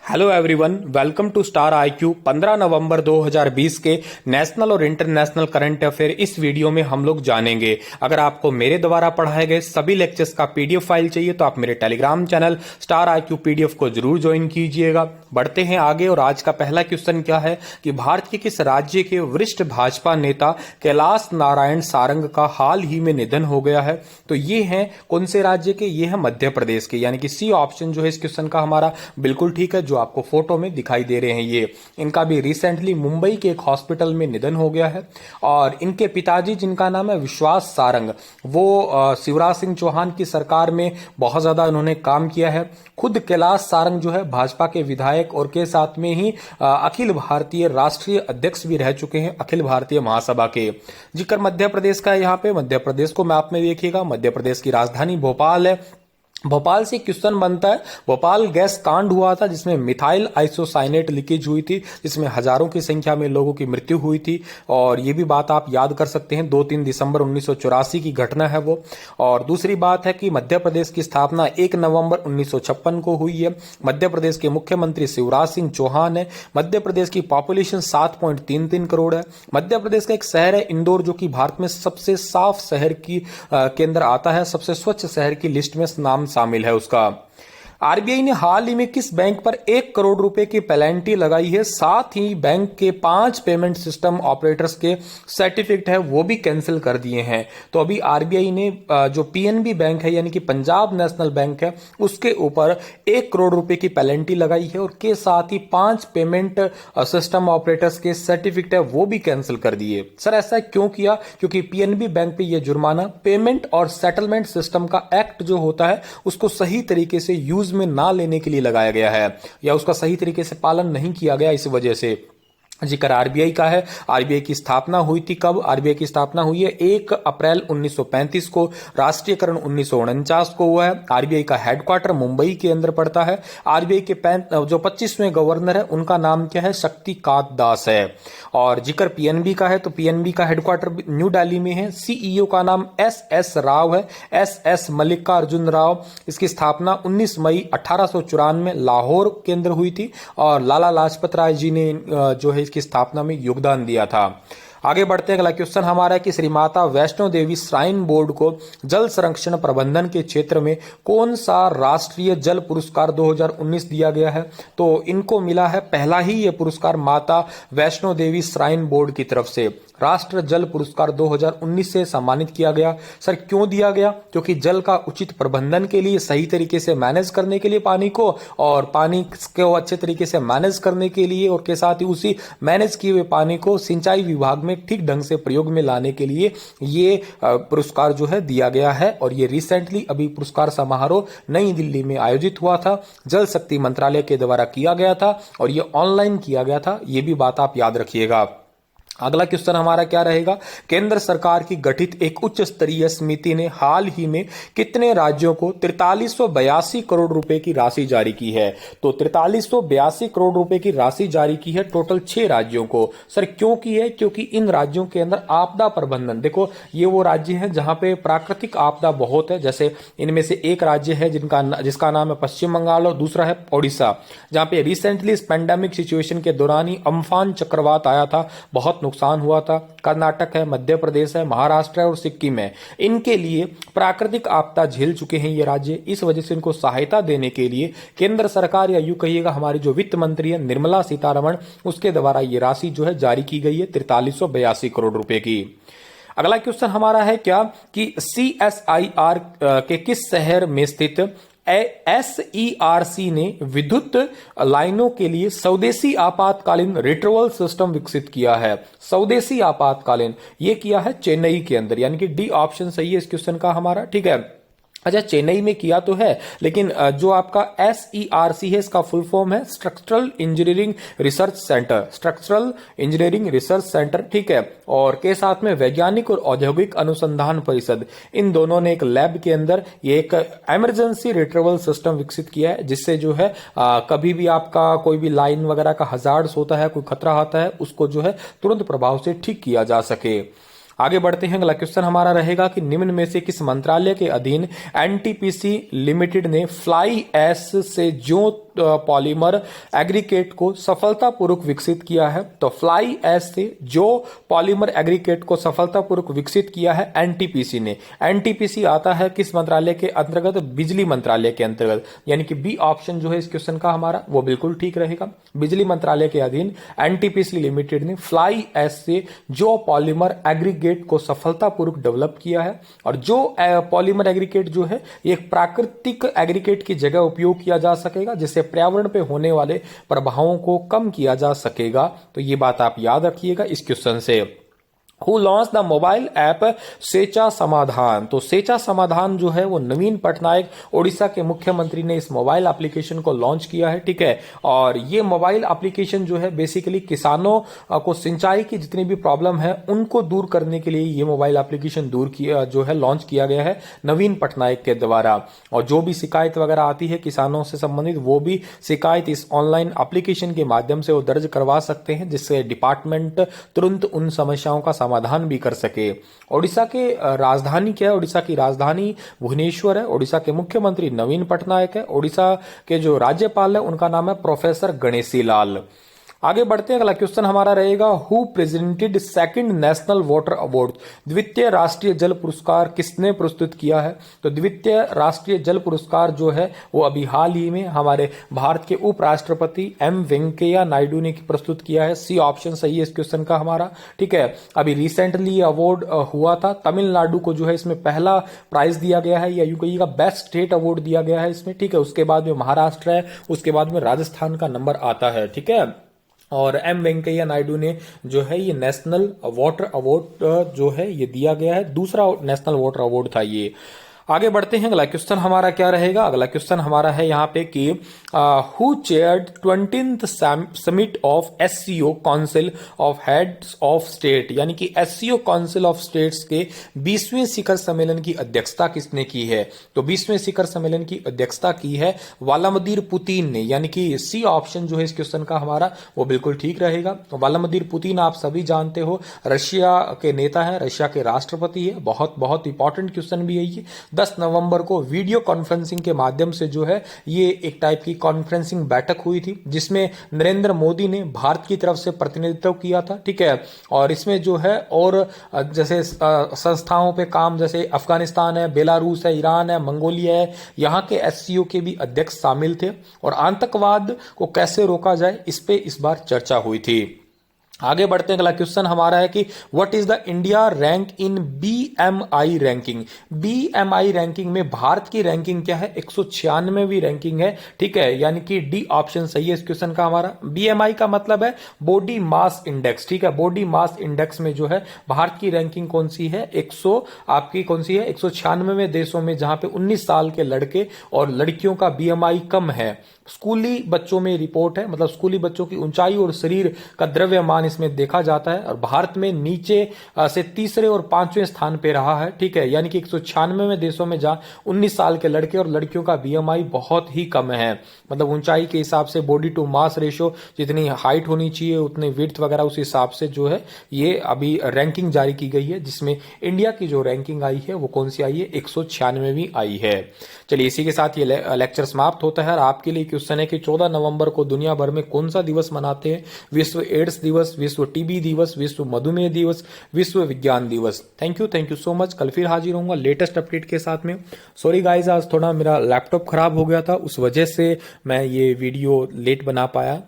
Hello everyone, welcome to Star IQ. 15 नवंबर 2020 के national और इंटरनेशनल करंट अफेयर इस वीडियो में हम लोग जानेंगे। अगर आपको मेरे द्वारा पढ़ाए गए सभी लेक्चर्स का पीडीएफ फाइल चाहिए तो आप मेरे Telegram channel star IQ PDF को जरूर ज्वाइन कीजिएगा। बढ़ते हैं आगे और आज का पहला क्वेश्चन क्या है कि भारत के किस राज्य के वरिष्ठ भाजपा नेता कैलाश नारायण सारंग का हाल ही में निधन हो गया है। तो ये है कौन से राज्य के? ये है मध्य प्रदेश के, यानी कि सी ऑप्शन जो है इस क्वेश्चन का हमारा बिल्कुल ठीक है, जो आपको फोटो में दिखाई दे रहे हैं। ये इनका भी रिसेंटली मुंबई के एक हॉस्पिटल में निधन हो गया है। और इनके पिताजी जिनका नाम है विश्वास सारंग, वो शिवराज सिंह चौहान की सरकार में बहुत ज्यादा उन्होंने काम किया है। खुद कैलाश सारंग जो है भाजपा के विधायक और के साथ में ही अखिल भारतीय राष्ट्रीय अध्यक्ष भी रह चुके हैं, अखिल भारतीय महासभा के। जिक्र मध्य प्रदेश का है, यहाँ पे मध्य प्रदेश को मैप में देखिएगा, मध्य प्रदेश की राजधानी भोपाल है। भोपाल से क्वेश्चन बनता है, भोपाल गैस कांड हुआ था जिसमें मिथाइल आइसोसाइनेट लीकेज हुई थी, जिसमें हजारों की संख्या में लोगों की मृत्यु हुई थी। और ये भी बात आप याद कर सकते हैं, 2-3 दिसंबर 1984 की घटना है वो। और दूसरी बात है कि मध्य प्रदेश की स्थापना 1 नवंबर 1956 को हुई है। मध्य प्रदेश के मुख्यमंत्री शिवराज सिंह चौहान है। मध्य प्रदेश की पॉपुलेशन 7.33 करोड़ है। मध्य प्रदेश का एक शहर है इंदौर, जो कि भारत में सबसे साफ शहर की केंद्र आता है, सबसे स्वच्छ शहर की लिस्ट में नाम शामिल है उसका। आरबीआई ने हाल ही में किस बैंक पर 1 करोड़ रुपए की पेनल्टी लगाई है? साथ ही बैंक के 5 पेमेंट सिस्टम ऑपरेटर्स के सर्टिफिकेट है वो भी कैंसिल कर दिए हैं। तो अभी आरबीआई ने जो पीएनबी बैंक है यानी कि पंजाब नेशनल बैंक है उसके ऊपर 1 करोड़ रुपए की पेनल्टी लगाई है और के साथ ही 5 पेमेंट सिस्टम ऑपरेटर्स के सर्टिफिकेट है वो भी कैंसिल कर दिए। सर ऐसा क्यों किया? क्योंकि पीएनबी बैंक पे ये जुर्माना पेमेंट और सेटलमेंट सिस्टम का एक्ट जो होता है उसको सही तरीके से यूज में ना लेने के लिए लगाया गया है, या उसका सही तरीके से पालन नहीं किया गया, इस वजह से। जिक्र आरबीआई का है, आरबीआई की स्थापना हुई थी कब? आरबीआई की स्थापना हुई है 1 अप्रैल 1935 को, राष्ट्रीयकरण 1949 को हुआ है। आरबीआई का हेडक्वार्टर मुंबई के अंदर पड़ता है। आरबीआई के जो 25वें गवर्नर है उनका नाम क्या है? शक्तिकांत दास है। और जिक्र पीएनबी का है तो पीएनबी का हेडक्वार्टर न्यू दिल्ली में है। सीईओ का नाम एस राव है, एस मल्लिकार्जुन राव। इसकी स्थापना 19 मई 1894 में लाहौर के अंदर हुई थी और लाला लाजपत राय जी ने जो है की स्थापना में योगदान दिया था। आगे बढ़ते हैं, अगला क्वेश्चन हमारा है कि श्री माता वैष्णो देवी श्राइन बोर्ड को जल संरक्षण प्रबंधन के क्षेत्र में कौन सा राष्ट्रीय जल पुरस्कार 2019 दिया गया है? तो इनको मिला है पहला ही ये पुरस्कार माता वैष्णो देवी श्राइन बोर्ड की तरफ से, राष्ट्र जल पुरस्कार 2019 से सम्मानित किया गया। सर क्यों दिया गया? क्योंकि जल का उचित प्रबंधन के लिए, सही तरीके से मैनेज करने के लिए पानी को, और पानी को अच्छे तरीके से मैनेज करने के लिए, और के साथ ही उसी मैनेज किए हुए पानी को सिंचाई विभाग में ठीक ढंग से प्रयोग में लाने के लिए ये पुरस्कार जो है दिया गया है। और ये रिसेंटली अभी पुरस्कार समारोह नई दिल्ली में आयोजित हुआ था, जल शक्ति मंत्रालय के द्वारा किया गया था और ये ऑनलाइन किया गया था, ये भी बात आप याद रखिएगा। अगला क्वेश्चन हमारा क्या रहेगा? केंद्र सरकार की गठित एक उच्च स्तरीय समिति ने हाल ही में कितने राज्यों को 4382 करोड़ रुपए की राशि जारी की है? तो 4382 करोड़ रुपए की राशि जारी की है टोटल 6 राज्यों को। सर क्यों की है? क्योंकि इन राज्यों के अंदर आपदा प्रबंधन, देखो ये वो राज्य हैं जहां पे प्राकृतिक आपदा बहुत है। जैसे इनमें से एक राज्य है जिसका नाम है पश्चिम बंगाल और दूसरा है ओडिशा, जहां पे रिसेंटली इस पेंडेमिक सिचुएशन के दौरान ही अम्फान चक्रवात आया था, बहुत नुकसान हुआ था। कर्नाटक है, मध्य प्रदेश है, महाराष्ट्र है और सिक्किम है। इनके लिए प्राकृतिक आपदा झेल चुके हैं ये राज्य, इस वजह से इनको सहायता देने के लिए केंद्र सरकार, या यूं कहिएगा हमारी जो वित्त मंत्री है निर्मला सीतारमण, उसके द्वारा ये राशि जो है जारी की गई है 4382 करोड़ रुपए की। अगला क्वेश्चन हमारा है क्या कि CSIR के किस शहर में स्थित SERC ने विद्युत लाइनों के लिए स्वदेशी आपातकालीन रिट्रीवल सिस्टम विकसित किया है? स्वदेशी आपातकालीन ये किया है चेन्नई के अंदर, यानी कि डी ऑप्शन सही है इस क्वेश्चन का हमारा, ठीक है। अच्छा चेन्नई में किया तो है, लेकिन जो आपका SERC है इसका फुल फॉर्म है structural engineering research centre, structural engineering research centre, ठीक है। और के साथ में वैज्ञानिक और औद्योगिक अनुसंधान परिषद, इन दोनों ने एक लैब के अंदर ये एक इमरजेंसी रिट्रीवल सिस्टम विकसित किया है, जिससे जो है कभी भी आपका कोई भी लाइन वगैरह का हजार्ड्स होता है, कोई खतरा आता है, उसको जो है तुरंत प्रभाव से ठीक किया जा सके। आगे बढ़ते हैं, अगला क्वेश्चन हमारा रहेगा कि निम्न में से किस मंत्रालय के अधीन एनटीपीसी लिमिटेड ने फ्लाई ऐश से ज्यों पॉलीमर एग्रीगेट को सफलतापूर्वक विकसित किया है। तो फ्लाई ऐश से जो पॉलीमर एग्रीगेट को सफलतापूर्वक विकसित किया है एनटीपीसी ने। एनटीपीसी आता है किस मंत्रालय के अंतर्गत? बिजली मंत्रालय के अंतर्गत, यानी कि बी ऑप्शन जो है इस क्वेश्चन का हमारा वो बिल्कुल ठीक रहेगा। बिजली मंत्रालय के अधीन एनटीपीसी लिमिटेड ने फ्लाई ऐश से जो पॉलीमर एग्रीगेट को सफलतापूर्वक डेवलप किया है। और जो पॉलीमर एग्रीगेट जो है एक प्राकृतिक एग्रीगेट की जगह उपयोग किया जा सकेगा, जिससे पर्यावरण पे होने वाले प्रभावों को कम किया जा सकेगा। तो ये बात आप याद रखिएगा इस क्वेश्चन से। Who launched the mobile app Secha Samadhan? तो सेचा समाधान जो है वो नवीन पटनायक ओडिशा के मुख्यमंत्री ने इस मोबाइल एप्लीकेशन को लॉन्च किया है, ठीक है। और ये मोबाइल एप्लीकेशन जो है बेसिकली किसानों को सिंचाई की जितनी भी प्रॉब्लम है उनको दूर करने के लिए ये मोबाइल एप्लीकेशन जो है लॉन्च किया गया है नवीन पटनायक के द्वारा। और जो भी शिकायत वगैरह आती है किसानों से संबंधित, वो भी शिकायत इस ऑनलाइन एप्लीकेशन के माध्यम से वो दर्ज करवा सकते हैं, जिससे डिपार्टमेंट तुरंत उन समस्याओं का समाधान भी कर सके। ओडिशा के राजधानी क्या है? ओडिशा की राजधानी भुवनेश्वर है। ओडिशा के मुख्यमंत्री नवीन पटनायक है। ओडिशा के जो राज्यपाल है उनका नाम है प्रोफेसर गणेशी लाल। आगे बढ़ते हैं, अगला क्वेश्चन हमारा रहेगा who presented second national water award? द्वितीय राष्ट्रीय जल पुरस्कार किसने प्रस्तुत किया है? तो द्वितीय राष्ट्रीय जल पुरस्कार जो है वो अभी हाल ही में हमारे भारत के उपराष्ट्रपति एम वेंकैया नायडू ने प्रस्तुत किया है। सी ऑप्शन सही है इस क्वेश्चन का हमारा, ठीक है। अभी रिसेंटली अवार्ड हुआ था, तमिलनाडु को जो है इसमें पहला प्राइज दिया गया है, या यूं कहिए का बेस्ट स्टेट अवार्ड दिया गया है इसमें, ठीक है। उसके बाद में महाराष्ट्र है, उसके बाद में राजस्थान का नंबर आता है, ठीक है। और एम वेंकैया नायडू ने जो है ये नेशनल वाटर अवार्ड जो है ये दिया गया है, दूसरा नेशनल वाटर अवार्ड था ये। आगे बढ़ते हैं, अगला क्वेश्चन हमारा क्या रहेगा? अगला क्वेश्चन हमारा है यहाँ पे कि who chaired 20th summit of SCO council of heads of state? यानी कि एससीओ काउंसिल ऑफ स्टेट्स के 20वें शिखर सम्मेलन की अध्यक्षता किसने की है? तो 20वें शिखर सम्मेलन की अध्यक्षता की है व्लादिमीर पुतिन ने, यानी कि सी ऑप्शन जो है इस क्वेश्चन का हमारा वो बिल्कुल ठीक रहेगा। व्लादिमीर पुतिन आप सभी जानते हो रशिया के नेता है, रशिया के राष्ट्रपति है। बहुत बहुत इंपॉर्टेंट क्वेश्चन भी है ये। 10 नवंबर को वीडियो कॉन्फ्रेंसिंग के माध्यम से जो है ये एक टाइप की कॉन्फ्रेंसिंग बैठक हुई थी, जिसमें नरेंद्र मोदी ने भारत की तरफ से प्रतिनिधित्व किया था, ठीक है। और इसमें जो है और जैसे संस्थाओं पे काम, जैसे अफगानिस्तान है, बेलारूस है, ईरान है, मंगोलिया है, यहाँ के एससीओ के भी अध्यक्ष शामिल थे। और आतंकवाद को कैसे रोका जाए इस पे इस बार चर्चा हुई थी। आगे बढ़ते हैं, अगला क्वेश्चन हमारा है कि what is the India rank in BMI ranking? BMI ranking में भारत की रैंकिंग क्या है? 196वीं रैंकिंग है, ठीक है। यानी कि डी ऑप्शन सही है इस क्वेश्चन का हमारा। बीएमआई का मतलब है बॉडी मास इंडेक्स, ठीक है। बॉडी मास इंडेक्स में जो है भारत की रैंकिंग कौन सी है? 196वें देशों में, जहां पे 19 साल के लड़के और लड़कियों का बीएमआई कम है। स्कूली बच्चों में रिपोर्ट है, मतलब स्कूली बच्चों की ऊंचाई और शरीर का द्रव्यमान इसमें देखा जाता है। और भारत में नीचे से तीसरे और 5वें स्थान पे रहा है, ठीक है। यानी कि 196वें देशों में जहां 19 साल के लड़के और लड़कियों का बीएमआई बहुत ही कम है, मतलब ऊंचाई के हिसाब से बॉडी टू मास रेशियो जितनी हाइट होनी चाहिए उतनी विड्थ वगैरह उस हिसाब से जो है ये अभी रैंकिंग जारी की गई है, जिसमें इंडिया की जो रैंकिंग आई है वो कौन सी आई है? 196वीं आई है। चलिए इसी के साथ ये लेक्चर समाप्त होता है। और आपके लिए क्वेश्चन है कि 14 नवंबर को दुनिया भर में कौन सा दिवस मनाते हैं? विश्व एड्स दिवस, विश्व टीबी दिवस, विश्व मधुमेह दिवस, विश्व विज्ञान दिवस। Thank you so much. कल फिर हाजिर होऊंगा लेटेस्ट अपडेट के साथ में। सॉरी गाइज, आज थोड़ा मेरा लैपटॉप खराब हो गया था, उस वजह से मैं ये वीडियो लेट बना पाया।